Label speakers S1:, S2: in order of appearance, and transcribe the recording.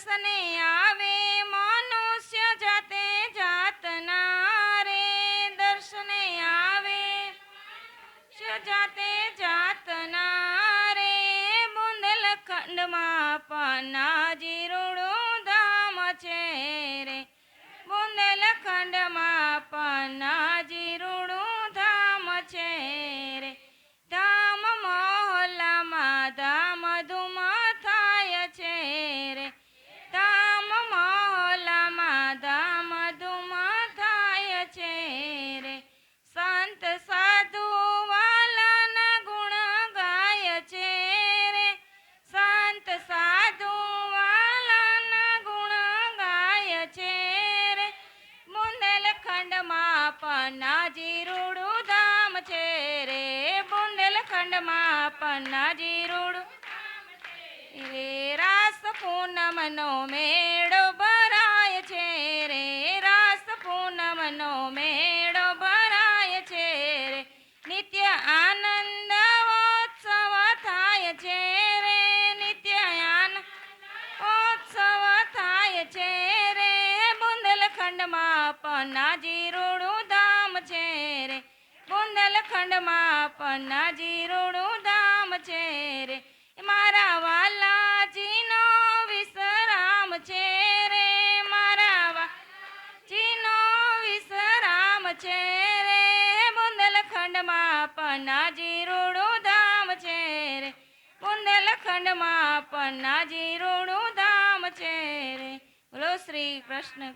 S1: દર્શને આવે મનુષ્ય જાતે જાતના રે, દર્શને આવે જાતે જાતના રે, બુંદેલખંડમાં પન્નાજી રૂડું ધામ છે રે, બુંદેલખંડમાં પન્નાજી રૂડું ધામ છે રે, ધામ મહોલ્લામાં ધામ ધૂમ થાય છે રે, ધામ મહોલ્લામાં ધામ ધૂમ થાય છે રે, સંત સાધુ વાલાના ગુણ ગાય છે રે, સંત સાધુ વાલાના ગુણ ગાય છે રે, બુંદેલખંડમાં પન્નાજી રૂડું ધામ છે રે, બુંદેલખંડમાં પન્નાજી રૂડું રે, રાસ પૂનમનો મેળો ભરાય છે રે, રાસ પૂનમનો મેળો ભરાય છે રે, નિત્ય આનંદ ઉત્સવ થાય છે રે, નિત્ય આનંદ ઉત્સવ થાય છે રે, બુંદેલખંડમાં પન્નાજી રૂડું ધામ છે રે, બુંદેલખંડમાં પન્નાજી રૂડું ધામ છે રે, મારા વાલાજીનો વિશ્રામ છે રે, મારા વાલાજીનો વિશ્રામ છે રે, બુંદેલખંડમાં પન્નાજી રૂડું ધામ છે રે, બુંદેલખંડમાં પન્નાજી રૂડું ધામ છે રે. બોલો શ્રી કૃષ્ણ.